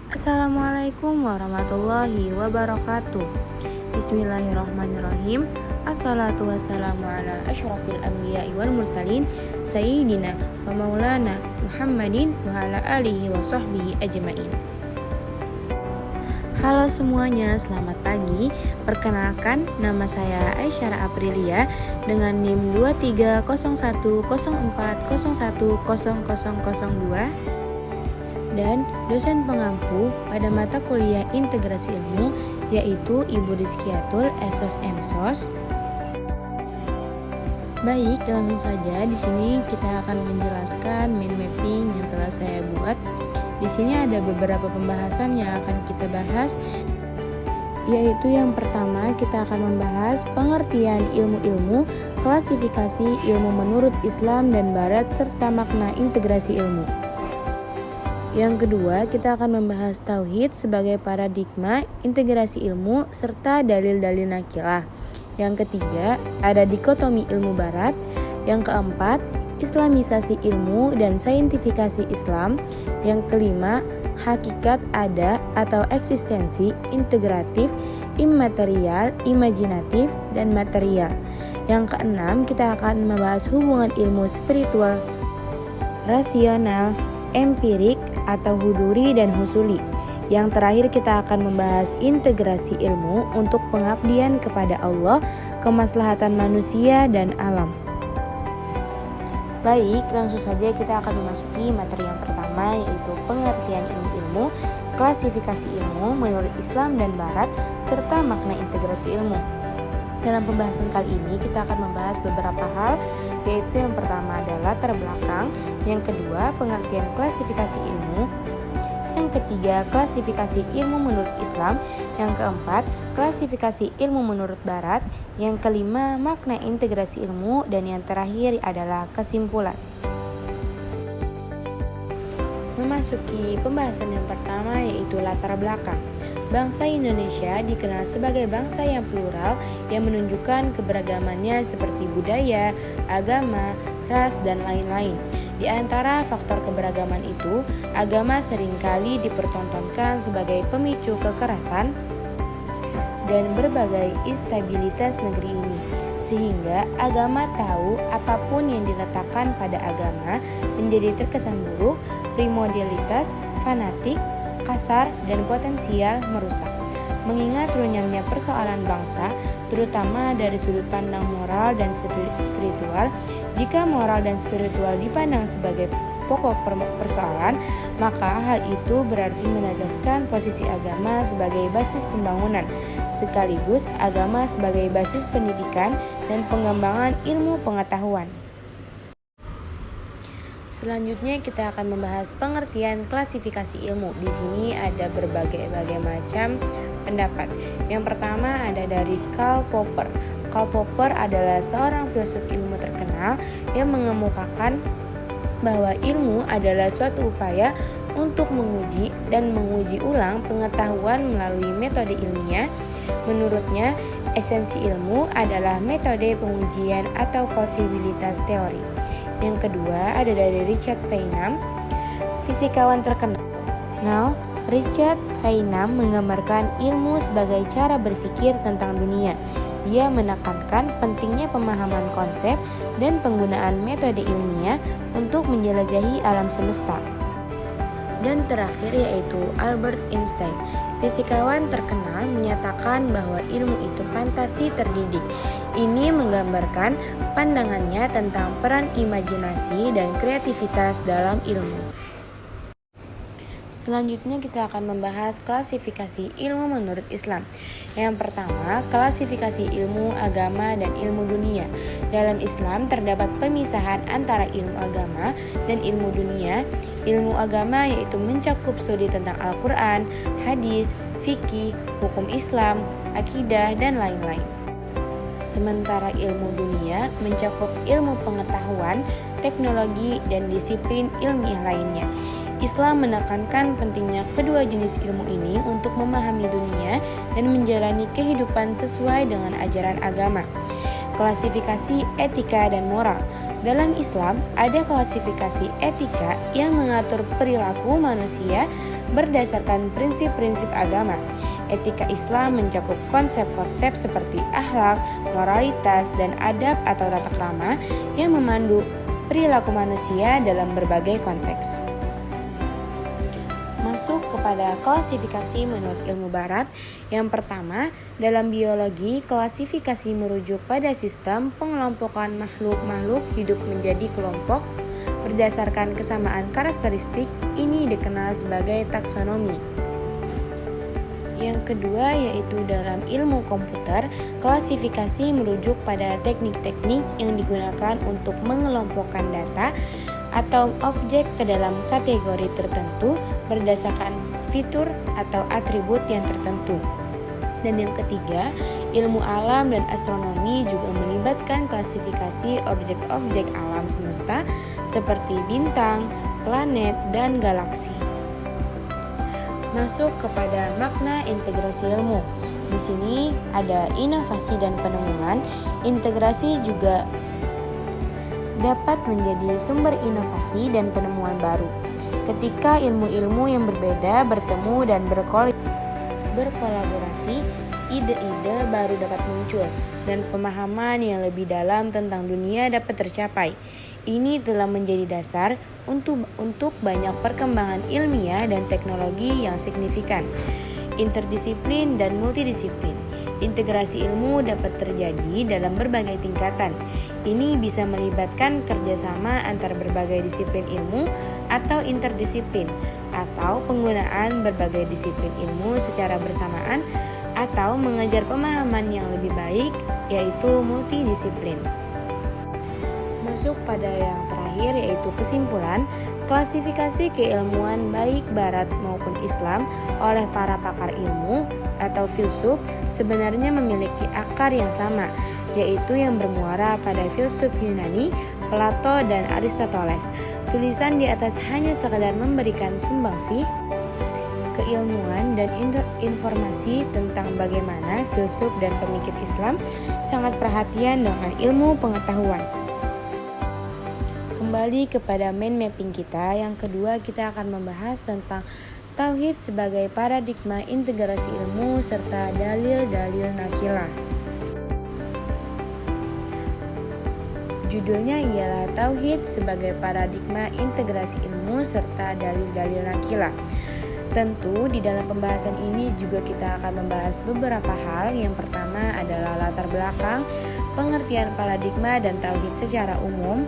Assalamualaikum warahmatullahi wabarakatuh. Bismillahirrahmanirrahim. Assalatu wassalamu ala asyrafil anbiya'i wal mursalin Sayyidina wa maulana Muhammadin wa ala alihi wa sahbihi ajma'in. Halo semuanya, selamat pagi. Perkenalkan, nama saya Aisyara Aprilia dengan NIM 230104010002 dan dosen pengampu pada mata kuliah Integrasi Ilmu, yaitu Ibu Rizkiatul Esos Emsos. Baik, langsung saja di sini kita akan menjelaskan mind mapping yang telah saya buat. Di sini ada beberapa pembahasan yang akan kita bahas, yaitu yang pertama kita akan membahas pengertian ilmu-ilmu, klasifikasi ilmu menurut Islam dan Barat, serta makna integrasi ilmu. Yang kedua, kita akan membahas tauhid sebagai paradigma integrasi ilmu serta dalil-dalil nakilah. Yang ketiga, ada dikotomi ilmu barat. Yang keempat, islamisasi ilmu dan saintifikasi Islam. Yang kelima, hakikat ada atau eksistensi integratif, imaterial, imajinatif, dan material. Yang keenam, kita akan membahas hubungan ilmu spiritual, rasional, empirik atau huduri dan husuli. Yang terakhir kita akan membahas integrasi ilmu untuk pengabdian kepada Allah, kemaslahatan manusia dan alam. Baik, langsung saja kita akan memasuki materi yang pertama, yaitu pengertian ilmu-ilmu, klasifikasi ilmu menurut Islam dan Barat, serta makna integrasi ilmu. Dalam pembahasan kali ini kita akan membahas beberapa hal, yaitu yang pertama adalah latar belakang, yang kedua pengertian klasifikasi ilmu, yang ketiga klasifikasi ilmu menurut Islam, yang keempat klasifikasi ilmu menurut Barat, yang kelima makna integrasi ilmu, dan yang terakhir adalah kesimpulan. Memasuki pembahasan yang pertama, yaitu latar belakang. Bangsa Indonesia dikenal sebagai bangsa yang plural yang menunjukkan keberagamannya seperti budaya, agama, ras, dan lain-lain. Di antara faktor keberagaman itu, agama seringkali dipertontonkan sebagai pemicu kekerasan dan berbagai instabilitas negeri ini, sehingga agama tahu apapun yang diletakkan pada agama menjadi terkesan buruk, primordialitas, fanatik, kasar, dan potensial merusak. Mengingat runyamnya persoalan bangsa, terutama dari sudut pandang moral dan spiritual, jika moral dan spiritual dipandang sebagai pokok persoalan, maka hal itu berarti menegaskan posisi agama sebagai basis pembangunan, sekaligus agama sebagai basis pendidikan dan pengembangan ilmu pengetahuan. Selanjutnya kita akan membahas pengertian klasifikasi ilmu. Di sini ada berbagai macam pendapat. Yang pertama ada dari Karl Popper. Karl Popper adalah seorang filsuf ilmu terkenal yang mengemukakan bahwa ilmu adalah suatu upaya untuk menguji dan menguji ulang pengetahuan melalui metode ilmiah. Menurutnya, esensi ilmu adalah metode pengujian atau posibilitas teori. Yang kedua ada dari Richard Feynman, fisikawan terkenal. Richard Feynman menggambarkan ilmu sebagai cara berpikir tentang dunia. Dia menekankan pentingnya pemahaman konsep dan penggunaan metode ilmiah untuk menjelajahi alam semesta. Dan terakhir yaitu Albert Einstein, fisikawan terkenal, menyatakan bahwa ilmu itu fantasi terdidik. Ini menggambarkan pandangannya tentang peran imajinasi dan kreativitas dalam ilmu. Selanjutnya kita akan membahas klasifikasi ilmu menurut Islam. Yang pertama, klasifikasi ilmu agama dan ilmu dunia. Dalam Islam terdapat pemisahan antara ilmu agama dan ilmu dunia. Ilmu agama yaitu mencakup studi tentang Al-Quran, hadis, fikih, hukum Islam, akidah, dan lain-lain. Sementara ilmu dunia mencakup ilmu pengetahuan, teknologi, dan disiplin ilmiah lainnya. Islam menekankan pentingnya kedua jenis ilmu ini untuk memahami dunia dan menjalani kehidupan sesuai dengan ajaran agama. Klasifikasi etika dan moral. Dalam Islam, ada klasifikasi etika yang mengatur perilaku manusia berdasarkan prinsip-prinsip agama. Etika Islam mencakup konsep-konsep seperti akhlak, moralitas, dan adab atau tata krama yang memandu perilaku manusia dalam berbagai konteks. Masuk kepada klasifikasi menurut ilmu barat. Yang pertama, dalam biologi, klasifikasi merujuk pada sistem pengelompokan makhluk-makhluk hidup menjadi kelompok berdasarkan kesamaan karakteristik. Ini dikenal sebagai taksonomi. Yang kedua yaitu dalam ilmu komputer, klasifikasi merujuk pada teknik-teknik yang digunakan untuk mengelompokkan data atau objek ke dalam kategori tertentu berdasarkan fitur atau atribut yang tertentu. Dan yang ketiga, ilmu alam dan astronomi juga melibatkan klasifikasi objek-objek alam semesta seperti bintang, planet, dan galaksi. Masuk kepada makna integrasi ilmu. Di sini ada inovasi dan penemuan. Integrasi juga dapat menjadi sumber inovasi dan penemuan baru. Ketika ilmu-ilmu yang berbeda bertemu dan berkolaborasi, ide-ide baru dapat muncul dan pemahaman yang lebih dalam tentang dunia dapat tercapai. Ini telah menjadi dasar untuk banyak perkembangan ilmiah dan teknologi yang signifikan. Interdisiplin dan multidisiplin. Integrasi ilmu dapat terjadi dalam berbagai tingkatan. Ini bisa melibatkan kerjasama antar berbagai disiplin ilmu atau interdisiplin, atau penggunaan berbagai disiplin ilmu secara bersamaan, atau mengejar pemahaman yang lebih baik, yaitu multidisiplin. Masuk pada yang terakhir yaitu kesimpulan. Klasifikasi keilmuan baik barat maupun Islam oleh para pakar ilmu atau filsuf sebenarnya memiliki akar yang sama, yaitu yang bermuara pada filsuf Yunani, Plato, dan Aristoteles. Tulisan di atas hanya sekadar memberikan sumbangsih keilmuan dan informasi tentang bagaimana filsuf dan pemikir Islam sangat perhatian dengan ilmu pengetahuan. Kembali kepada mind mapping kita, yang kedua kita akan membahas tentang tauhid sebagai paradigma integrasi ilmu serta dalil-dalil nakilah. Judulnya ialah Tauhid sebagai paradigma integrasi ilmu serta dalil-dalil nakilah. Tentu di dalam pembahasan ini juga kita akan membahas beberapa hal. Yang pertama adalah latar belakang, pengertian paradigma dan tauhid secara umum,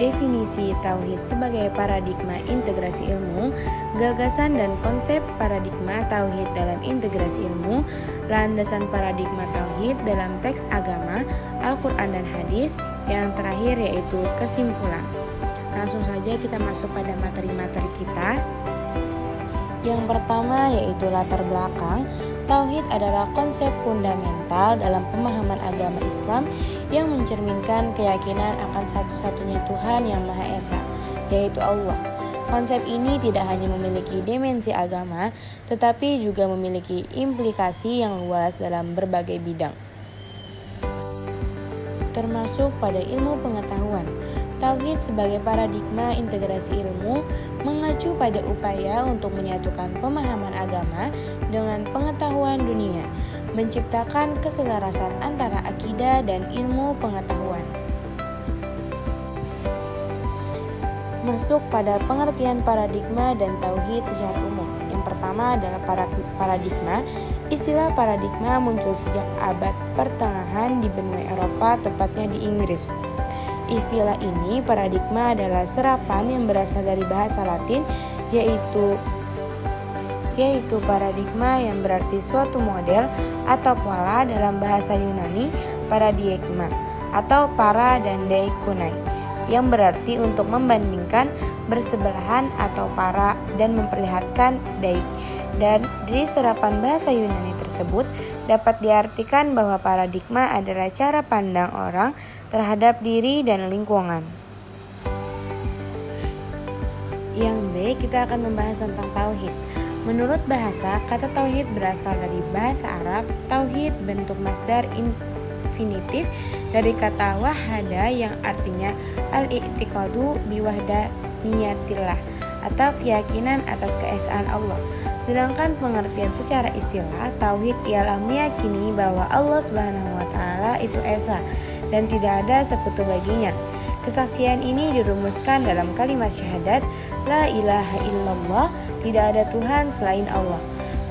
definisi tauhid sebagai paradigma integrasi ilmu, gagasan dan konsep paradigma tauhid dalam integrasi ilmu, landasan paradigma tauhid dalam teks agama, Al-Quran dan hadis, yang terakhir yaitu kesimpulan. Langsung saja kita masuk pada materi-materi kita. Yang pertama yaitu latar belakang. Tauhid adalah konsep fundamental dalam pemahaman agama Islam yang mencerminkan keyakinan akan satu-satunya Tuhan yang Maha Esa, yaitu Allah. Konsep ini tidak hanya memiliki dimensi agama, tetapi juga memiliki implikasi yang luas dalam berbagai bidang, termasuk pada ilmu pengetahuan. Tauhid sebagai paradigma integrasi ilmu mengacu pada upaya untuk menyatukan pemahaman agama dengan pengetahuan dunia, menciptakan keselarasan antara akidah dan ilmu pengetahuan. Masuk pada pengertian paradigma dan tauhid secara umum. Yang pertama adalah paradigma. Istilah paradigma muncul sejak abad pertengahan di benua Eropa, tepatnya di Inggris. Istilah ini, paradigma, adalah serapan yang berasal dari bahasa Latin, yaitu paradigma yang berarti suatu model atau pola. Dalam bahasa Yunani, paradigma atau para dan deikunai, yang berarti untuk membandingkan, bersebelahan atau para, dan memperlihatkan deik. Dan dari serapan bahasa Yunani tersebut dapat diartikan bahwa paradigma adalah cara pandang orang terhadap diri dan lingkungan. Yang B, kita akan membahas tentang tauhid. Menurut bahasa, kata tauhid berasal dari bahasa Arab. Tauhid bentuk masdar infinitif dari kata wahada yang artinya al-i'tiqadu biwahdaniyatillah atau keyakinan atas keesaan Allah. Sedangkan pengertian secara istilah tauhid ialah meyakini bahwa Allah Subhanahu wa taala itu esa dan tidak ada sekutu baginya. Kesaksian ini dirumuskan dalam kalimat syahadat la ilaha illallah, tidak ada Tuhan selain Allah.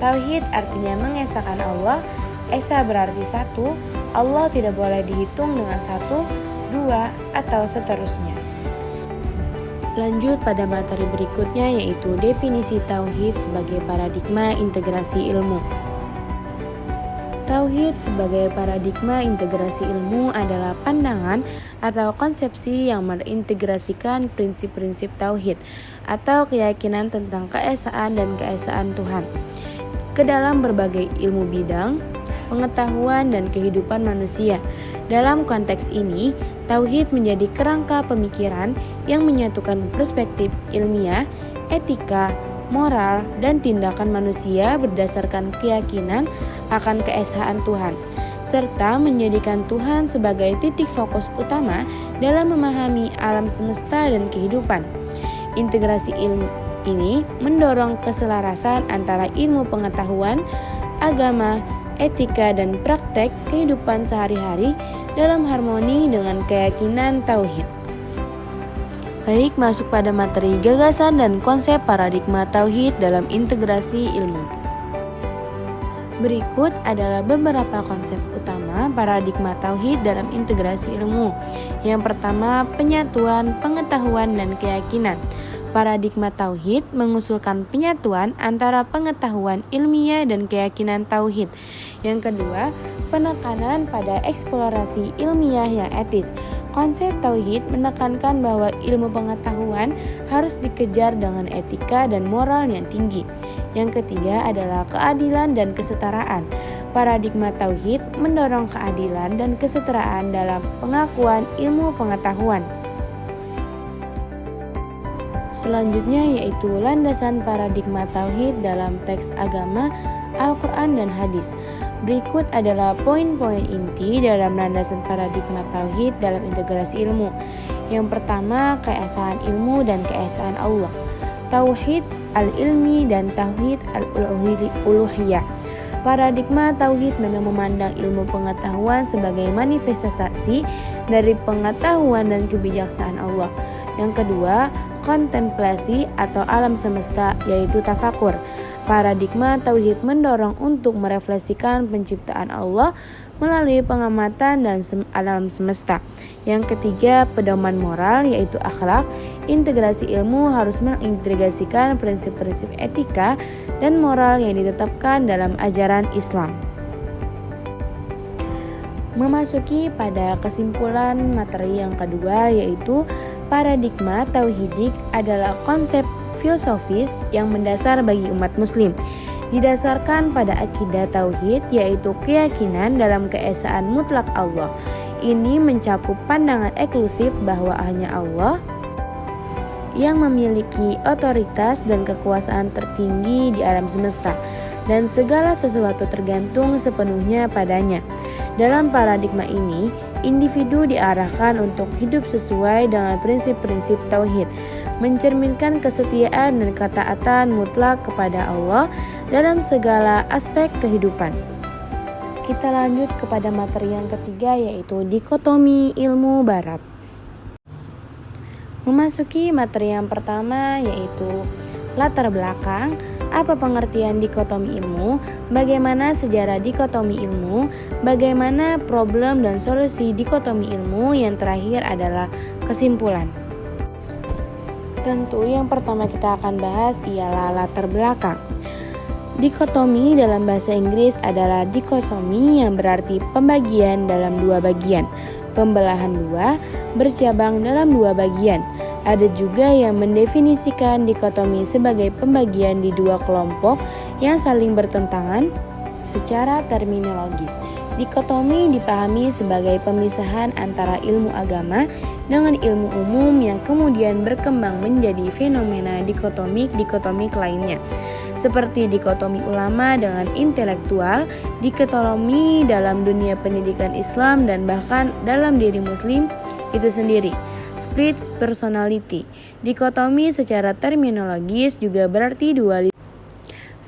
Tauhid artinya mengesahkan Allah, esa berarti satu, Allah tidak boleh dihitung dengan satu, dua, atau seterusnya. Lanjut pada materi berikutnya yaitu definisi tauhid sebagai paradigma integrasi ilmu. Tauhid sebagai paradigma integrasi ilmu adalah pandangan atau konsepsi yang mengintegrasikan prinsip-prinsip tauhid atau keyakinan tentang keesaan dan keesaan Tuhan ke dalam berbagai ilmu bidang, pengetahuan dan kehidupan manusia. Dalam konteks ini, tauhid menjadi kerangka pemikiran yang menyatukan perspektif ilmiah, etika, moral, dan tindakan manusia berdasarkan keyakinan akan keesaan Tuhan, serta menjadikan Tuhan sebagai titik fokus utama dalam memahami alam semesta dan kehidupan. Integrasi ilmu ini mendorong keselarasan antara ilmu pengetahuan, agama, etika, dan praktek kehidupan sehari-hari dalam harmoni dengan keyakinan tauhid. Baik, masuk pada materi gagasan dan konsep paradigma tauhid dalam integrasi ilmu. Berikut adalah beberapa konsep utama paradigma tauhid dalam integrasi ilmu. Yang pertama, penyatuan pengetahuan dan keyakinan. Paradigma tauhid mengusulkan penyatuan antara pengetahuan ilmiah dan keyakinan tauhid. Yang kedua, penekanan pada eksplorasi ilmiah yang etis. Konsep tauhid menekankan bahwa ilmu pengetahuan harus dikejar dengan etika dan moral yang tinggi. Yang ketiga adalah keadilan dan kesetaraan. Paradigma tauhid mendorong keadilan dan kesetaraan dalam pengakuan ilmu pengetahuan. Selanjutnya yaitu landasan paradigma tauhid dalam teks agama, Al-Quran dan hadis. Berikut adalah poin-poin inti dalam landasan paradigma tauhid dalam integrasi ilmu. Yang pertama, keesaan ilmu dan keesaan Allah. Tauhid al-ilmi dan tauhid al-uluhiyah. Paradigma tauhid memandang ilmu pengetahuan sebagai manifestasi dari pengetahuan dan kebijaksanaan Allah. Yang kedua, kontemplasi atau alam semesta, yaitu tafakur. Paradigma tauhid mendorong untuk merefleksikan penciptaan Allah melalui pengamatan dan alam semesta. Yang ketiga, pedoman moral, yaitu akhlak. Integrasi ilmu harus mengintegrasikan prinsip-prinsip etika dan moral yang ditetapkan dalam ajaran Islam. Memasuki pada kesimpulan materi yang kedua, yaitu paradigma tauhidik adalah konsep filosofis yang mendasar bagi umat muslim. Didasarkan pada akidah tauhid, yaitu keyakinan dalam keesaan mutlak Allah. Ini mencakup pandangan eksklusif bahwa hanya Allah yang memiliki otoritas dan kekuasaan tertinggi di alam semesta, dan segala sesuatu tergantung sepenuhnya padanya. Dalam paradigma ini, individu diarahkan untuk hidup sesuai dengan prinsip-prinsip tauhid, mencerminkan kesetiaan dan ketaatan mutlak kepada Allah dalam segala aspek kehidupan. Kita lanjut kepada materi yang ketiga, yaitu dikotomi ilmu barat. Memasuki materi yang pertama, yaitu latar belakang, apa pengertian dikotomi ilmu, bagaimana sejarah dikotomi ilmu, bagaimana problem dan solusi dikotomi ilmu, yang terakhir adalah kesimpulan. Tentu yang pertama kita akan bahas ialah latar belakang. Dikotomi dalam bahasa Inggris adalah dikotomi yang berarti pembagian dalam dua bagian, pembelahan dua, bercabang dalam dua bagian. Ada juga yang mendefinisikan dikotomi sebagai pembagian di dua kelompok yang saling bertentangan secara terminologis. Dikotomi dipahami sebagai pemisahan antara ilmu agama dengan ilmu umum yang kemudian berkembang menjadi fenomena dikotomik lainnya. seperti dikotomi ulama dengan intelektual, dikotomi dalam dunia pendidikan Islam dan bahkan dalam diri muslim itu sendiri. Split personality. Dikotomi secara terminologis juga berarti dualisme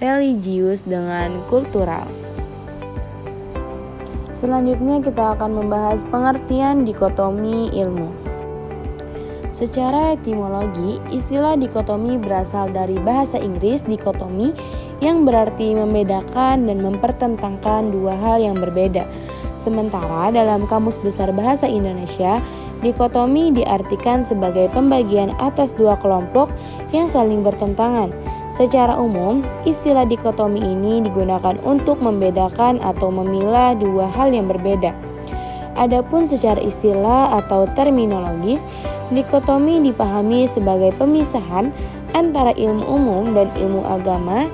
religius dengan kultural. Selanjutnya kita akan membahas pengertian dikotomi ilmu. Secara etimologi, istilah dikotomi berasal dari bahasa Inggris dikotomi yang berarti membedakan dan mempertentangkan dua hal yang berbeda. Sementara dalam Kamus Besar Bahasa Indonesia, dikotomi diartikan sebagai pembagian atas dua kelompok yang saling bertentangan. Secara umum, istilah dikotomi ini digunakan untuk membedakan atau memilah dua hal yang berbeda. Adapun secara istilah atau terminologis, dikotomi dipahami sebagai pemisahan antara ilmu umum dan ilmu agama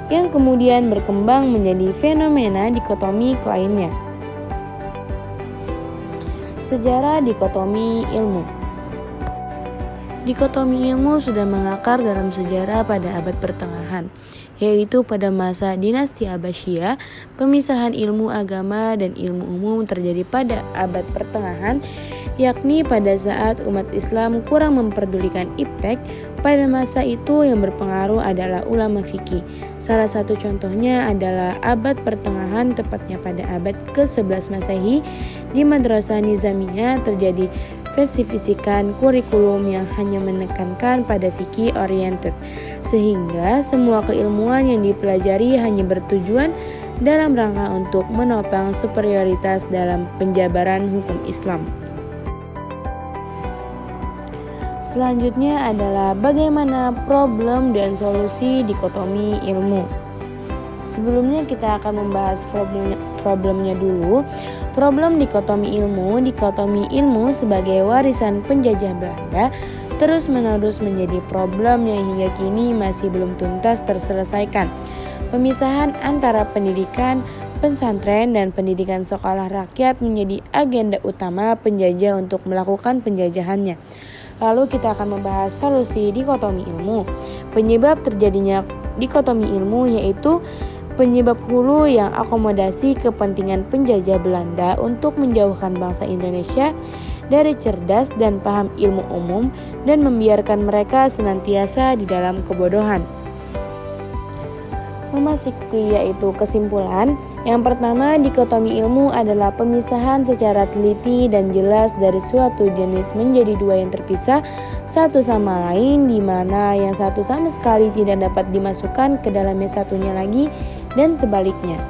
yang kemudian berkembang menjadi fenomena dikotomi lainnya. Sejarah dikotomi ilmu. Dikotomi ilmu sudah mengakar dalam sejarah pada abad pertengahan, yaitu pada masa dinasti Abbasiyah. Pemisahan ilmu agama dan ilmu umum terjadi pada abad pertengahan, yakni pada saat umat Islam kurang memperdulikan iptek. Pada masa itu yang berpengaruh adalah ulama fikih. Salah satu contohnya adalah abad pertengahan, tepatnya pada abad ke-11 Masehi. Di Madrasah Nizamiyah terjadi spesifisikan kurikulum yang hanya menekankan pada fikih oriented, sehingga semua keilmuan yang dipelajari hanya bertujuan dalam rangka untuk menopang superioritas dalam penjabaran hukum Islam. Selanjutnya adalah bagaimana problem dan solusi dikotomi ilmu. Sebelumnya kita akan membahas problemnya dulu. Problem dikotomi ilmu sebagai warisan penjajah Belanda terus-menerus menjadi problem yang hingga kini masih belum tuntas terselesaikan. Pemisahan antara pendidikan pesantren dan pendidikan sekolah rakyat menjadi agenda utama penjajah untuk melakukan penjajahannya. Lalu kita akan membahas solusi dikotomi ilmu. Penyebab terjadinya dikotomi ilmu yaitu penyebab hulu yang akomodasi kepentingan penjajah Belanda untuk menjauhkan bangsa Indonesia dari cerdas dan paham ilmu umum dan membiarkan mereka senantiasa di dalam kebodohan. Memasuki yaitu kesimpulan. Yang pertama, dikotomi ilmu adalah pemisahan secara teliti dan jelas dari suatu jenis menjadi dua yang terpisah satu sama lain, di mana yang satu sama sekali tidak dapat dimasukkan ke dalam yang satunya lagi dan sebaliknya.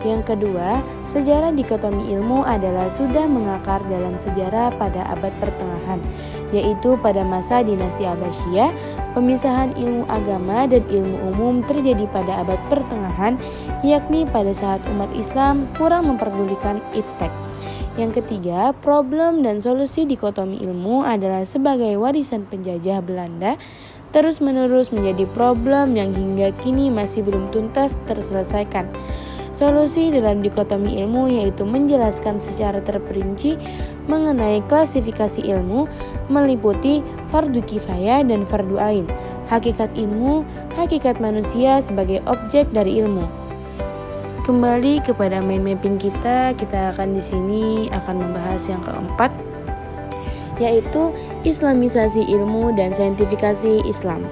Yang kedua, sejarah dikotomi ilmu adalah sudah mengakar dalam sejarah pada abad pertengahan, yaitu pada masa dinasti Abbasiyah. Pemisahan ilmu agama dan ilmu umum terjadi pada abad pertengahan, yakni pada saat umat Islam kurang memperdulikan iptek. Yang ketiga, problem dan solusi dikotomi ilmu adalah sebagai warisan penjajah Belanda terus-menerus menjadi problem yang hingga kini masih belum tuntas terselesaikan. Solusi dalam dikotomi ilmu yaitu menjelaskan secara terperinci mengenai klasifikasi ilmu, meliputi fardu kifayah dan fardu ain, hakikat ilmu, hakikat manusia sebagai objek dari ilmu. Kembali kepada mind mapping kita akan di sini akan membahas yang keempat, yaitu islamisasi ilmu dan saintifikasi Islam.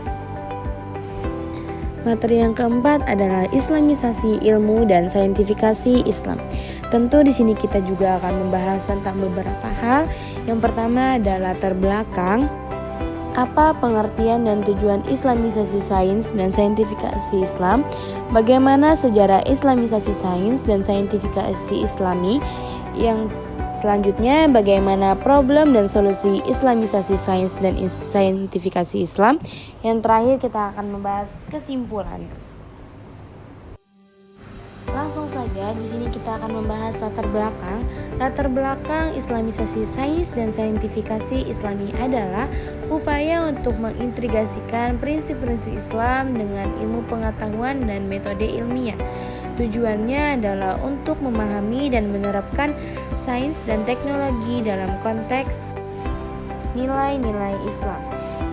Materi yang keempat adalah islamisasi ilmu dan saintifikasi Islam. Tentu di sini kita juga akan membahas tentang beberapa hal. Yang pertama adalah latar belakang, apa pengertian dan tujuan islamisasi sains dan saintifikasi Islam, bagaimana sejarah islamisasi sains dan saintifikasi Islami. Yang selanjutnya, bagaimana problem dan solusi islamisasi sains dan saintifikasi Islam. Yang terakhir kita akan membahas kesimpulan. Langsung saja di sini kita akan membahas latar belakang. Latar belakang islamisasi sains dan saintifikasi Islami adalah upaya untuk mengintegrasikan prinsip-prinsip Islam dengan ilmu pengetahuan dan metode ilmiah. Tujuannya adalah untuk memahami dan menerapkan sains dan teknologi dalam konteks nilai-nilai Islam.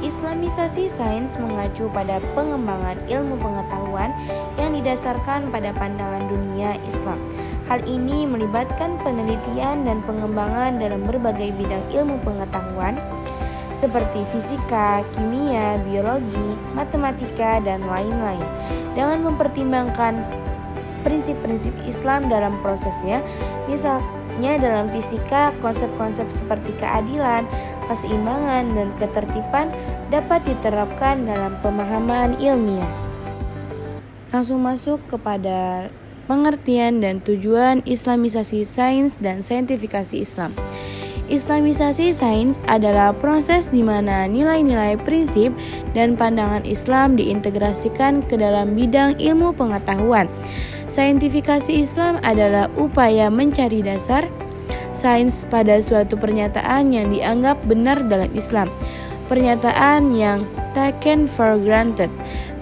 Islamisasi sains mengacu pada pengembangan ilmu pengetahuan yang didasarkan pada pandangan dunia Islam. Hal ini melibatkan penelitian dan pengembangan dalam berbagai bidang ilmu pengetahuan seperti fisika, kimia, biologi, matematika, dan lain-lain, dengan mempertimbangkan prinsip-prinsip Islam dalam prosesnya. Misalnya dalam fisika, konsep-konsep seperti keadilan, keseimbangan, dan ketertiban dapat diterapkan dalam pemahaman ilmiah. Langsung masuk kepada pengertian dan tujuan Islamisasi sains dan saintifikasi Islam. Islamisasi sains adalah proses di mana nilai-nilai, prinsip, dan pandangan Islam diintegrasikan ke dalam bidang ilmu pengetahuan. Saintifikasi Islam adalah upaya mencari dasar sains pada suatu pernyataan yang dianggap benar dalam Islam. Pernyataan yang taken for granted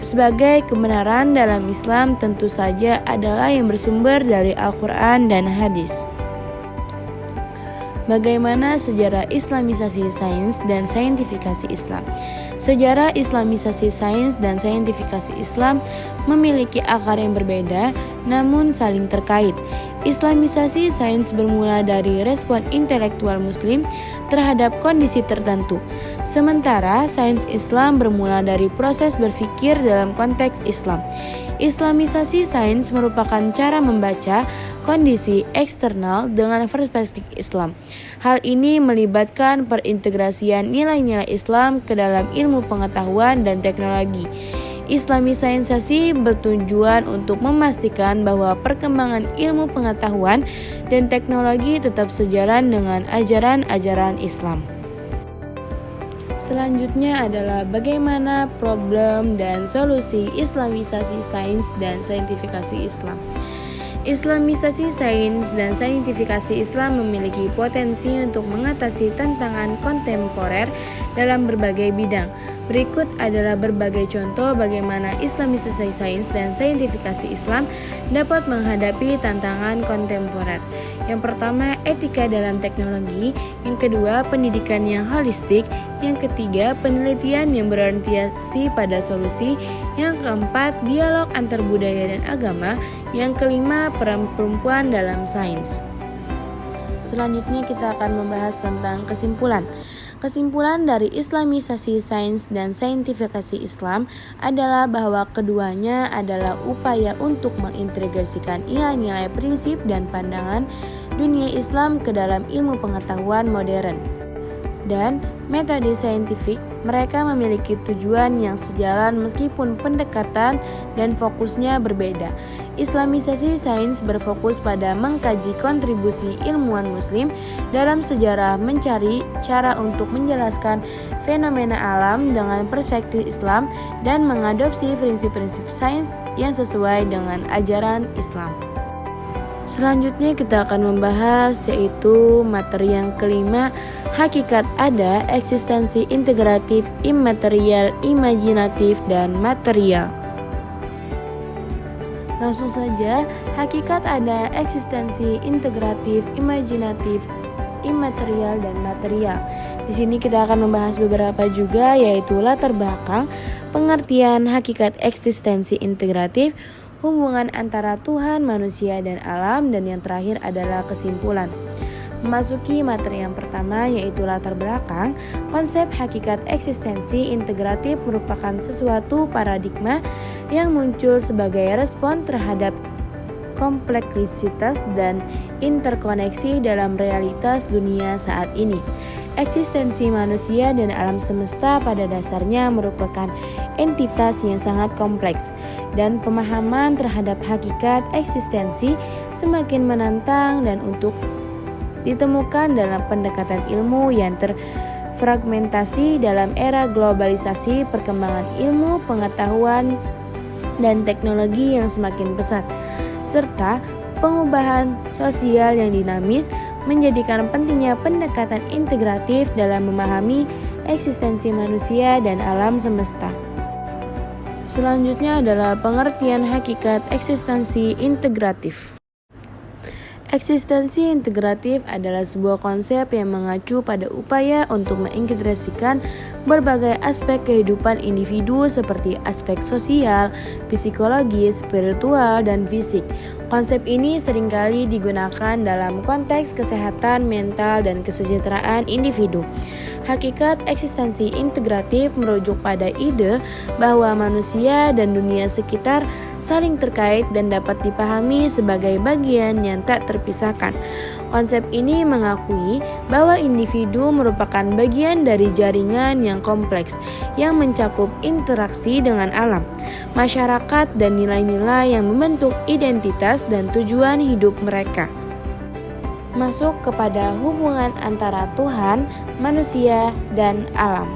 sebagai kebenaran dalam Islam tentu saja adalah yang bersumber dari Al-Quran dan hadis. Bagaimana sejarah Islamisasi sains dan saintifikasi Islam? Sejarah Islamisasi sains dan saintifikasi Islam memiliki akar yang berbeda namun saling terkait. Islamisasi sains bermula dari respon intelektual muslim terhadap kondisi tertentu, sementara sains Islam bermula dari proses berpikir dalam konteks Islam. Islamisasi sains merupakan cara membaca kondisi eksternal dengan perspektif Islam. Hal ini melibatkan perintegrasian nilai-nilai Islam ke dalam ilmu pengetahuan dan teknologi. Islamisasi bertujuan untuk memastikan bahwa perkembangan ilmu pengetahuan dan teknologi tetap sejalan dengan ajaran-ajaran Islam. Selanjutnya adalah bagaimana problem dan solusi Islamisasi sains dan saintifikasi Islam. Islamisasi sains dan saintifikasi Islam memiliki potensi untuk mengatasi tantangan kontemporer dalam berbagai bidang. Berikut adalah berbagai contoh bagaimana Islamisasi sains dan saintifikasi Islam dapat menghadapi tantangan kontemporer. Yang pertama, etika dalam teknologi. Yang kedua, pendidikan yang holistik. Yang ketiga, penelitian yang berorientasi pada solusi. Yang keempat, dialog antar budaya dan agama. Yang kelima, peran perempuan dalam sains. Selanjutnya kita akan membahas tentang kesimpulan. Kesimpulan dari Islamisasi sains dan saintifikasi Islam adalah bahwa keduanya adalah upaya untuk mengintegrasikan nilai-nilai, prinsip, dan pandangan dunia Islam ke dalam ilmu pengetahuan modern dan metode saintifik. Mereka memiliki tujuan yang sejalan meskipun pendekatan dan fokusnya berbeda. Islamisasi sains berfokus pada mengkaji kontribusi ilmuwan muslim dalam sejarah, mencari cara untuk menjelaskan fenomena alam dengan perspektif Islam, dan mengadopsi prinsip-prinsip sains yang sesuai dengan ajaran Islam. Selanjutnya kita akan membahas yaitu materi yang kelima, hakikat ada, eksistensi integratif, imaterial, imajinatif, dan material. Langsung saja, hakikat ada, eksistensi integratif, imajinatif, imaterial, dan material. Di sini kita akan membahas beberapa juga, yaitu latar belakang, pengertian hakikat eksistensi integratif, hubungan antara Tuhan, manusia, dan alam, dan yang terakhir adalah kesimpulan. Memasuki materi yang pertama yaitu latar belakang, konsep hakikat eksistensi integratif merupakan sesuatu paradigma yang muncul sebagai respon terhadap kompleksitas dan interkoneksi dalam realitas dunia saat ini. Eksistensi manusia dan alam semesta pada dasarnya merupakan entitas yang sangat kompleks, dan pemahaman terhadap hakikat eksistensi semakin menantang dan untuk ditemukan dalam pendekatan ilmu yang terfragmentasi dalam era globalisasi, perkembangan ilmu, pengetahuan, dan teknologi yang semakin pesat, serta pengubahan sosial yang dinamis, menjadikan pentingnya pendekatan integratif dalam memahami eksistensi manusia dan alam semesta. Selanjutnya adalah pengertian hakikat eksistensi integratif. Eksistensi integratif adalah sebuah konsep yang mengacu pada upaya untuk mengintegrasikan berbagai aspek kehidupan individu seperti aspek sosial, psikologis, spiritual, dan fisik. Konsep ini seringkali digunakan dalam konteks kesehatan mental dan kesejahteraan individu. Hakikat eksistensi integratif merujuk pada ide bahwa manusia dan dunia sekitar saling terkait dan dapat dipahami sebagai bagian yang tak terpisahkan. Konsep ini mengakui bahwa individu merupakan bagian dari jaringan yang kompleks yang mencakup interaksi dengan alam, masyarakat, dan nilai-nilai yang membentuk identitas dan tujuan hidup mereka. Masuk kepada hubungan antara Tuhan, manusia, dan alam.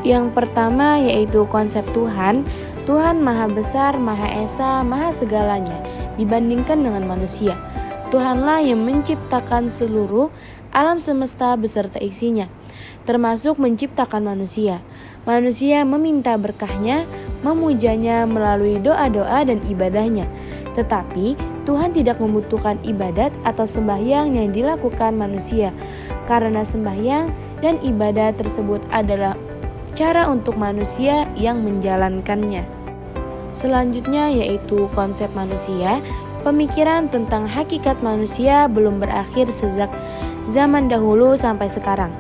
Yang pertama yaitu konsep Tuhan. Tuhan Maha Besar, Maha Esa, Maha segalanya dibandingkan dengan manusia. Tuhanlah yang menciptakan seluruh alam semesta beserta isinya, termasuk menciptakan manusia. Manusia meminta berkahnya, memujanya melalui doa-doa dan ibadahnya. Tetapi Tuhan tidak membutuhkan ibadat atau sembahyang yang dilakukan manusia, karena sembahyang dan ibadah tersebut adalah cara untuk manusia yang menjalankannya. Selanjutnya yaitu konsep manusia. Pemikiran tentang hakikat manusia belum berakhir sejak zaman dahulu sampai sekarang.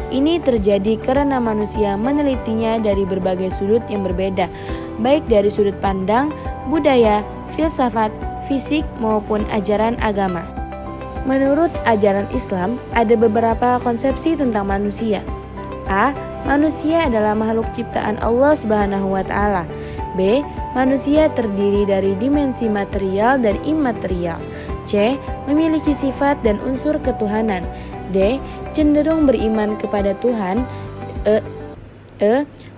Ini terjadi karena manusia menelitinya dari berbagai sudut yang berbeda, baik dari sudut pandang, budaya, filsafat, fisik, maupun ajaran agama. Menurut ajaran Islam, ada beberapa konsepsi tentang manusia. A. Manusia adalah makhluk ciptaan Allah Subhanahu wa Ta'ala. B. Manusia terdiri dari dimensi material dan imaterial. C. Memiliki sifat dan unsur ketuhanan. D. Cenderung beriman kepada Tuhan.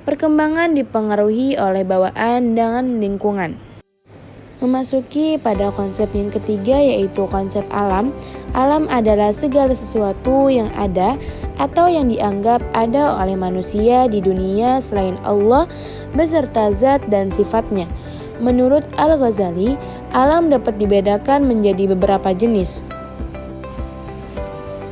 Perkembangan dipengaruhi oleh bawaan dengan lingkungan. Memasuki pada konsep yang ketiga yaitu konsep alam. Alam adalah segala sesuatu yang ada atau yang dianggap ada oleh manusia di dunia selain Allah beserta zat dan sifatnya. Menurut Al-Ghazali, alam dapat dibedakan menjadi beberapa jenis.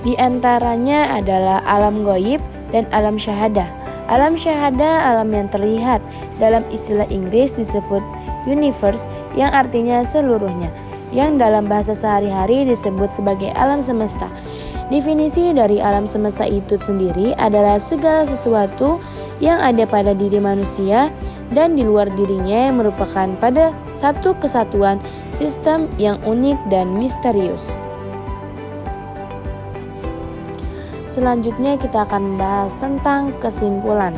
Di antaranya adalah alam ghaib dan alam syahadah. Alam syahadah alam yang terlihat, dalam istilah Inggris disebut universe, yang artinya seluruhnya, yang dalam bahasa sehari-hari disebut sebagai alam semesta. Definisi dari alam semesta itu sendiri adalah segala sesuatu yang ada pada diri manusia dan di luar dirinya yang merupakan pada satu kesatuan sistem yang unik dan misterius. Selanjutnya kita akan membahas tentang kesimpulan.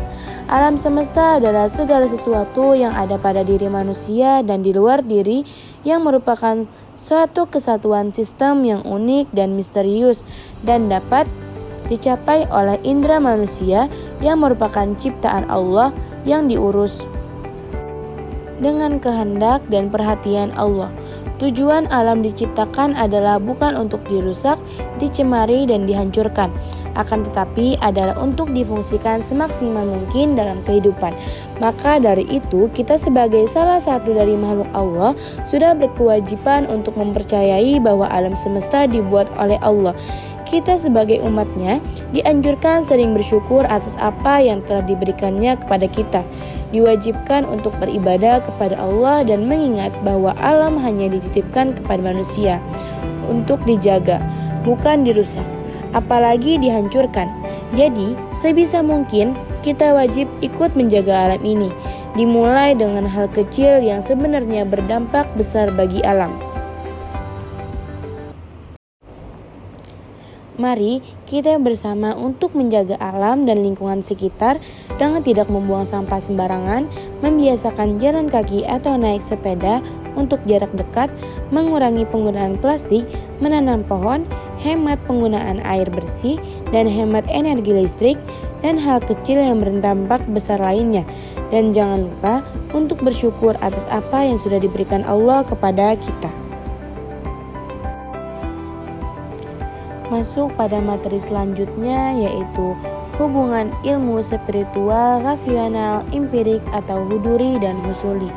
Alam semesta adalah segala sesuatu yang ada pada diri manusia dan di luar diri yang merupakan suatu kesatuan sistem yang unik dan misterius dan dapat dicapai oleh indera manusia yang merupakan ciptaan Allah yang diurus dengan kehendak dan perhatian Allah. Tujuan alam diciptakan adalah bukan untuk dirusak, dicemari, dan dihancurkan, akan tetapi adalah untuk difungsikan semaksimal mungkin dalam kehidupan. Maka dari itu, kita sebagai salah satu dari makhluk Allah sudah berkewajiban untuk mempercayai bahwa alam semesta dibuat oleh Allah. Kita sebagai umatnya dianjurkan sering bersyukur atas apa yang telah diberikannya kepada kita. Diwajibkan untuk beribadah kepada Allah dan mengingat bahwa alam hanya dititipkan kepada manusia untuk dijaga, bukan dirusak, apalagi dihancurkan. Jadi, sebisa mungkin kita wajib ikut menjaga alam ini, dimulai dengan hal kecil yang sebenarnya berdampak besar bagi alam. Mari kita bersama untuk menjaga alam dan lingkungan sekitar dengan tidak membuang sampah sembarangan, membiasakan jalan kaki atau naik sepeda untuk jarak dekat, mengurangi penggunaan plastik, menanam pohon, hemat penggunaan air bersih, dan hemat energi listrik, dan hal kecil yang berdampak besar lainnya. Dan jangan lupa untuk bersyukur atas apa yang sudah diberikan Allah kepada kita. Masuk pada materi selanjutnya yaitu hubungan ilmu spiritual, rasional, empirik atau huduri dan husuli.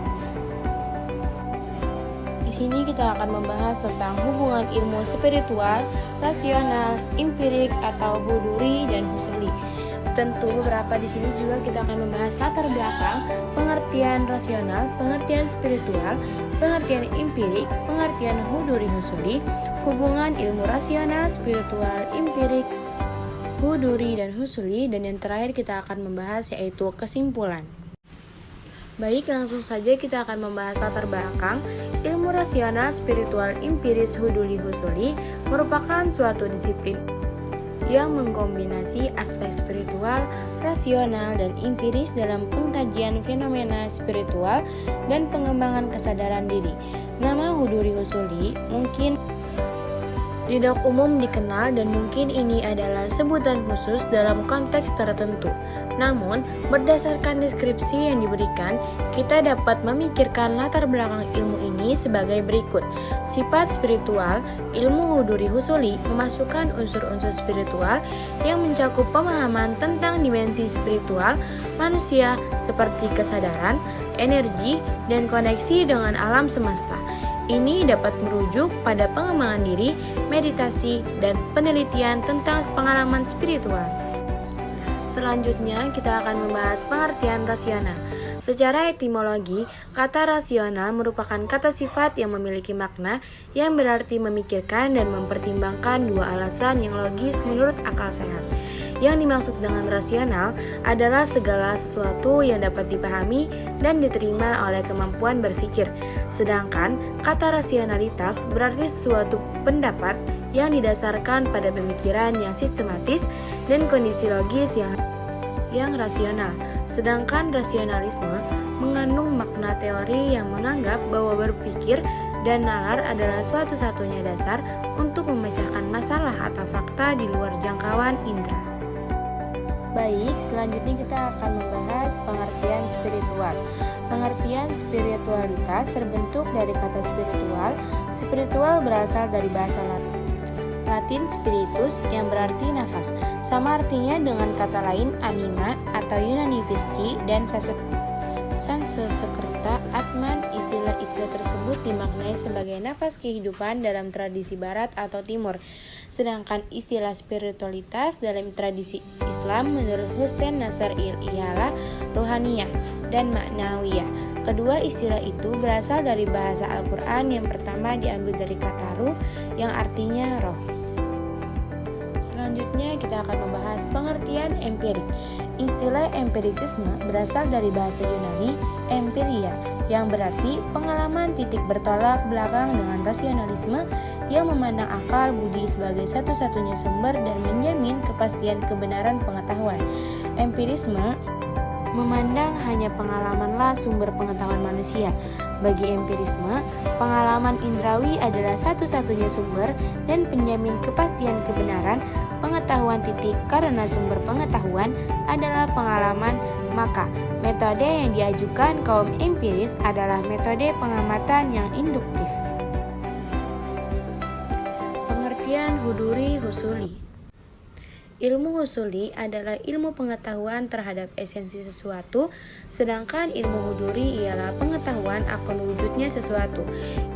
Di sini kita akan membahas tentang hubungan ilmu spiritual, rasional, empirik atau huduri dan husuli. tentu beberapa di sini juga kita akan membahas latar belakang, pengertian rasional, pengertian spiritual, pengertian empirik, pengertian huduri husuli, hubungan ilmu rasional, spiritual, empirik, huduri dan husuli, dan yang terakhir kita akan membahas yaitu kesimpulan. Baik, langsung saja kita akan membahas latar belakang. Ilmu rasional, spiritual, empiris, huduri, husuli merupakan suatu disiplin yang mengkombinasi aspek spiritual, rasional, dan empiris dalam pengkajian fenomena spiritual dan pengembangan kesadaran diri. Nama huduri husuli mungkin tidak umum dikenal dan mungkin ini adalah sebutan khusus dalam konteks tertentu. Namun, berdasarkan deskripsi yang diberikan, kita dapat memikirkan latar belakang ilmu ini sebagai berikut. Sifat spiritual, ilmu huduri husuli memasukkan unsur-unsur spiritual yang mencakup pemahaman tentang dimensi spiritual manusia seperti kesadaran, energi, dan koneksi dengan alam semesta. Ini dapat merujuk pada pengembangan diri, meditasi, dan penelitian tentang pengalaman spiritual. Selanjutnya, kita akan membahas pengertian rasional. Secara etimologi, kata rasional merupakan kata sifat yang memiliki makna yang berarti memikirkan dan mempertimbangkan dua alasan yang logis menurut akal sehat. Yang dimaksud dengan rasional adalah segala sesuatu yang dapat dipahami dan diterima oleh kemampuan berpikir. Sedangkan kata rasionalitas berarti sesuatu pendapat yang didasarkan pada pemikiran yang sistematis dan kondisi logis yang rasional. Sedangkan rasionalisme mengandung makna teori yang menganggap bahwa berpikir dan nalar adalah suatu-satunya dasar untuk memecahkan masalah atau fakta di luar jangkauan indera. Baik, selanjutnya kita akan membahas pengertian spiritual. Pengertian spiritualitas terbentuk dari kata spiritual. Spiritual berasal dari bahasa Latin spiritus yang berarti nafas. Sama artinya dengan kata lain anima atau Yunani pisci dan Sanskerta Atman. Istilah-istilah tersebut dimaknai sebagai nafas kehidupan dalam tradisi barat atau timur. Sedangkan istilah spiritualitas dalam tradisi Islam menurut Hussein Nasr ialah rohaniyah dan maknawiyah. Kedua istilah itu berasal dari bahasa Al-Quran. Yang pertama diambil dari kata ruh yang artinya roh. Selanjutnya kita akan membahas pengertian empirik. Istilah empirisisme berasal dari bahasa Yunani empiria yang berarti pengalaman titik bertolak belakang dengan rasionalisme yang memandang akal budi sebagai satu-satunya sumber dan menjamin kepastian kebenaran pengetahuan. Empirisme memandang hanya pengalamanlah sumber pengetahuan manusia. Bagi empirisme, pengalaman indrawi adalah satu-satunya sumber dan penjamin kepastian kebenaran pengetahuan titik karena sumber pengetahuan adalah pengalaman. Maka, metode yang diajukan kaum empiris adalah metode pengamatan yang induktif. Pengertian huduri husuli. Ilmu husuli adalah ilmu pengetahuan terhadap esensi sesuatu, sedangkan ilmu huduri ialah pengetahuan akan wujudnya sesuatu.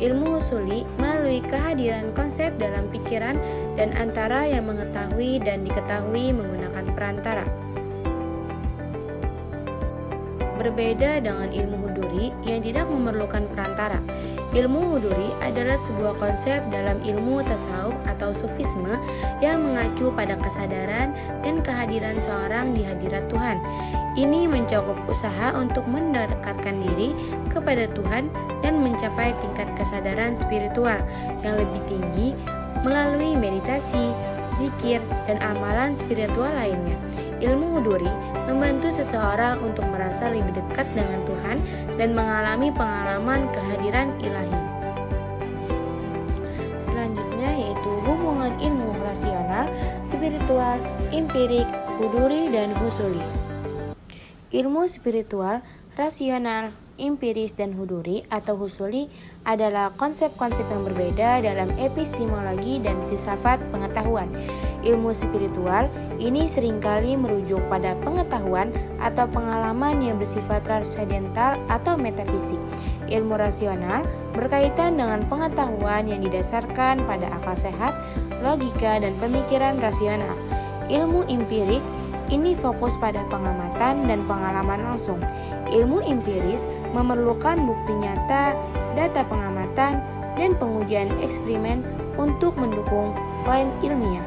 Ilmu husuli melalui kehadiran konsep dalam pikiran dan antara yang mengetahui dan diketahui menggunakan perantara. Berbeda dengan ilmu huduri yang tidak memerlukan perantara. Ilmu huduri adalah sebuah konsep dalam ilmu tasawuf atau sufisme yang mengacu pada kesadaran dan kehadiran seorang di hadirat Tuhan. Ini mencakup usaha untuk mendekatkan diri kepada Tuhan dan mencapai tingkat kesadaran spiritual yang lebih tinggi melalui meditasi, zikir, dan amalan spiritual lainnya. Ilmu huduri membantu seseorang untuk merasa lebih dekat dengan Tuhan dan mengalami pengalaman kehadiran ilahi. Selanjutnya yaitu hubungan ilmu rasional, spiritual, empirik, huduri, dan husuli. Ilmu spiritual, rasional, empiris, dan huduri atau husuli adalah konsep-konsep yang berbeda dalam epistemologi dan filsafat pengetahuan. Ilmu spiritual ini seringkali merujuk pada pengetahuan atau pengalaman yang bersifat transendental atau metafisik. Ilmu rasional berkaitan dengan pengetahuan yang didasarkan pada akal sehat, logika, dan pemikiran rasional. Ilmu empirik Ini fokus pada pengamatan dan pengalaman langsung. Ilmu empiris memerlukan bukti nyata, data pengamatan, dan pengujian eksperimen untuk mendukung klaim ilmiah.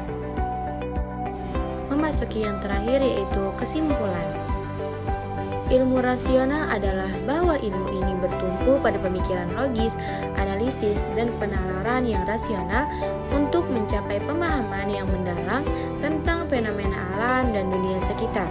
Memasuki yang terakhir yaitu kesimpulan. Ilmu rasional adalah bahwa ilmu ini bertumpu pada pemikiran logis, analisis, dan penalaran yang rasional untuk mencapai pemahaman yang mendalam tentang fenomena alam dan dunia sekitar.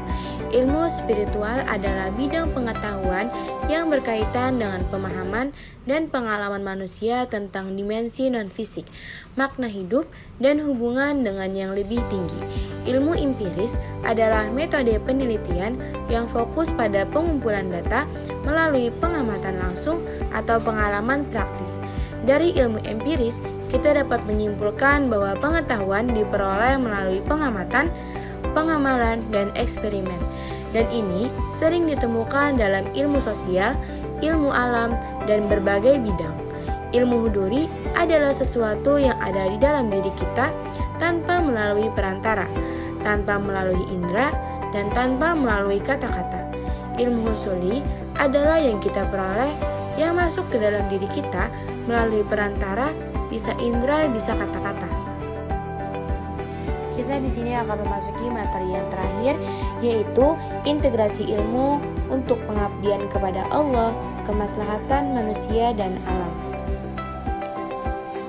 Ilmu spiritual adalah bidang pengetahuan yang berkaitan dengan pemahaman dan pengalaman manusia tentang dimensi non-fisik, makna hidup, dan hubungan dengan yang lebih tinggi. Ilmu empiris adalah metode penelitian yang fokus pada pengumpulan data melalui pengamatan langsung atau pengalaman praktis. Dari ilmu empiris, kita dapat menyimpulkan bahwa pengetahuan diperoleh melalui pengamatan, pengamalan, dan eksperimen. Dan ini sering ditemukan dalam ilmu sosial, ilmu alam, dan berbagai bidang. Ilmu huduri adalah sesuatu yang ada di dalam diri kita tanpa melalui perantara, tanpa melalui indera, dan tanpa melalui kata-kata. Ilmu husuli adalah yang kita peroleh yang masuk ke dalam diri kita melalui perantara, bisa indera, bisa kata-kata. Kita di sini akan memasuki materi yang terakhir, yaitu integrasi ilmu untuk pengabdian kepada Allah, kemaslahatan manusia dan alam.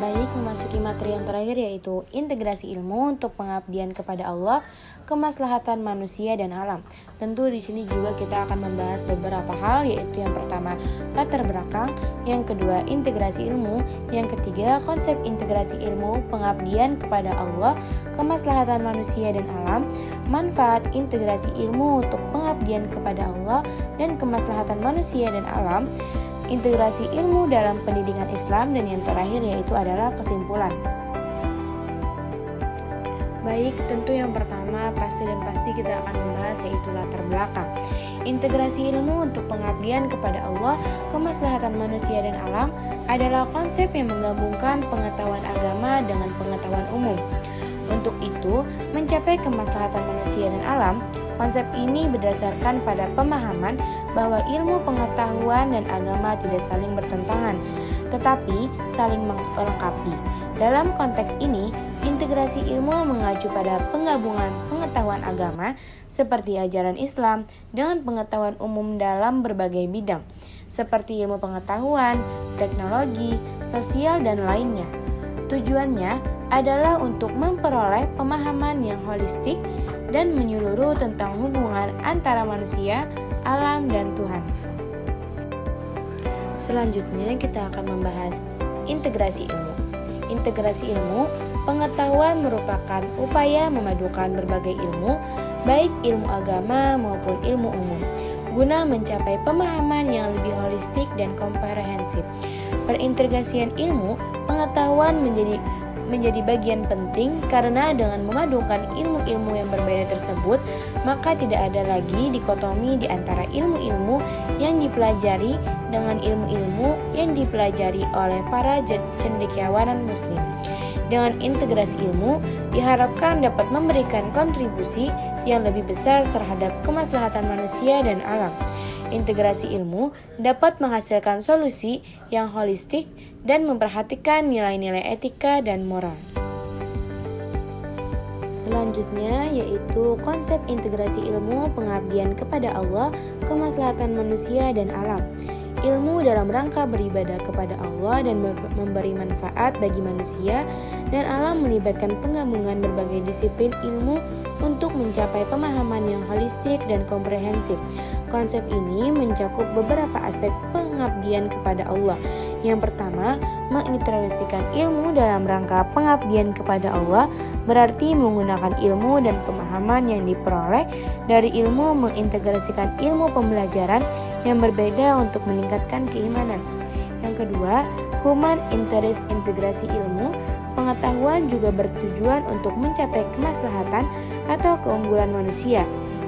Baik, memasuki materi yang terakhir yaitu integrasi ilmu untuk pengabdian kepada Allah, kemaslahatan manusia dan alam. Tentu di sini juga kita akan membahas beberapa hal, yaitu yang pertama latar belakang, yang kedua integrasi ilmu, yang ketiga konsep integrasi ilmu, pengabdian kepada Allah, kemaslahatan manusia dan alam, manfaat integrasi ilmu untuk pengabdian kepada Allah dan kemaslahatan manusia dan alam, integrasi ilmu dalam pendidikan Islam, dan yang terakhir yaitu adalah kesimpulan. Baik, tentu yang pertama pasti kita akan membahas yaitu latar belakang. Integrasi ilmu untuk pengabdian kepada Allah, kemaslahatan manusia dan alam adalah konsep yang menggabungkan pengetahuan agama dengan pengetahuan umum. Untuk itu, mencapai kemaslahatan manusia dan alam, konsep ini berdasarkan pada pemahaman bahwa ilmu pengetahuan dan agama tidak saling bertentangan, tetapi saling melengkapi. Dalam konteks ini, integrasi ilmu mengacu pada penggabungan pengetahuan agama seperti ajaran Islam dengan pengetahuan umum dalam berbagai bidang, seperti ilmu pengetahuan, teknologi, sosial, dan lainnya. Tujuannya adalah untuk memperoleh pemahaman yang holistik dan menyeluruh tentang hubungan antara manusia, alam, dan Tuhan. Selanjutnya kita akan membahas integrasi ilmu. Integrasi ilmu, pengetahuan merupakan upaya memadukan berbagai ilmu, baik ilmu agama maupun ilmu umum, guna mencapai pemahaman yang lebih holistik dan komprehensif. Perintegrasian ilmu, pengetahuan menjadi bagian penting karena dengan memadukan ilmu-ilmu yang berbeda tersebut, maka tidak ada lagi dikotomi di antara ilmu-ilmu yang dipelajari dengan ilmu-ilmu yang dipelajari oleh para cendekiawan muslim. Dengan integrasi ilmu, diharapkan dapat memberikan kontribusi yang lebih besar terhadap kemaslahatan manusia dan alam. Integrasi ilmu dapat menghasilkan solusi yang holistik dan memperhatikan nilai-nilai etika dan moral. Selanjutnya yaitu konsep integrasi ilmu pengabdian kepada Allah, kemaslahatan manusia dan alam. Ilmu dalam rangka beribadah kepada Allah dan memberi manfaat bagi manusia dan alam melibatkan penggabungan berbagai disiplin ilmu untuk mencapai pemahaman yang holistik dan komprehensif. Konsep ini mencakup beberapa aspek pengabdian kepada Allah. Yang pertama, mengintroduksikan ilmu dalam rangka pengabdian kepada Allah berarti menggunakan ilmu dan pemahaman yang diperoleh dari ilmu mengintegrasikan ilmu pembelajaran yang berbeda untuk meningkatkan keimanan. Yang kedua, human interest integrasi ilmu, pengetahuan juga bertujuan untuk mencapai kemaslahatan atau keunggulan manusia.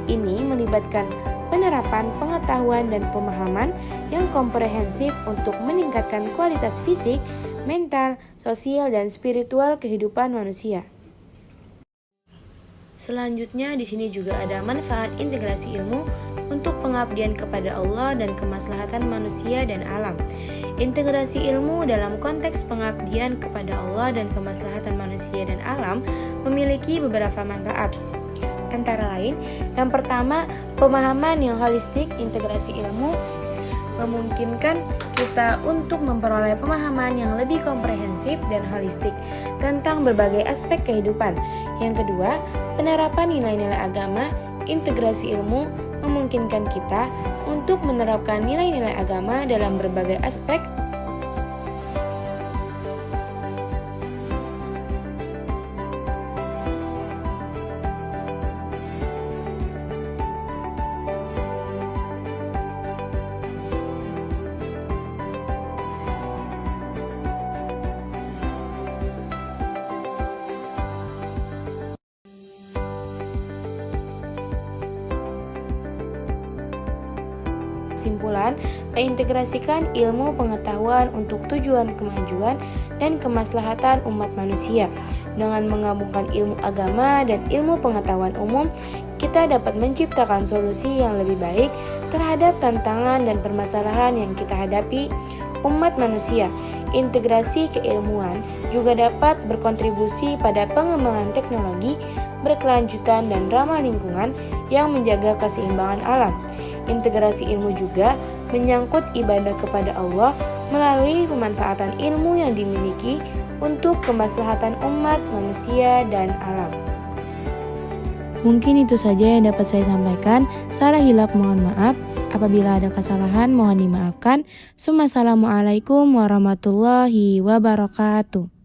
Ini melibatkan penerapan pengetahuan dan pemahaman yang komprehensif untuk meningkatkan kualitas fisik, mental, sosial, dan spiritual kehidupan manusia. Selanjutnya di sini juga ada manfaat integrasi ilmu untuk pengabdian kepada Allah dan kemaslahatan manusia dan alam. Integrasi ilmu dalam konteks pengabdian kepada Allah dan kemaslahatan manusia dan alam memiliki beberapa manfaat. Antara lain, yang pertama, pemahaman yang holistik. Integrasi ilmu memungkinkan kita untuk memperoleh pemahaman yang lebih komprehensif dan holistik tentang berbagai aspek kehidupan. Yang kedua, penerapan nilai-nilai agama. Integrasi ilmu memungkinkan kita untuk menerapkan nilai-nilai agama dalam berbagai aspek Kesimpulan, mengintegrasikan ilmu pengetahuan untuk tujuan kemajuan dan kemaslahatan umat manusia. Dengan menggabungkan ilmu agama dan ilmu pengetahuan umum, kita dapat menciptakan solusi yang lebih baik terhadap tantangan dan permasalahan yang kita hadapi umat manusia. Integrasi keilmuan juga dapat berkontribusi pada pengembangan teknologi berkelanjutan dan ramah lingkungan yang menjaga keseimbangan alam. Integrasi ilmu juga menyangkut ibadah kepada Allah melalui pemanfaatan ilmu yang dimiliki untuk kemaslahatan umat manusia dan alam. Mungkin itu saja yang dapat saya sampaikan. Salah hilap mohon maaf. Apabila ada kesalahan mohon dimaafkan. Assalamualaikum warahmatullahi wabarakatuh.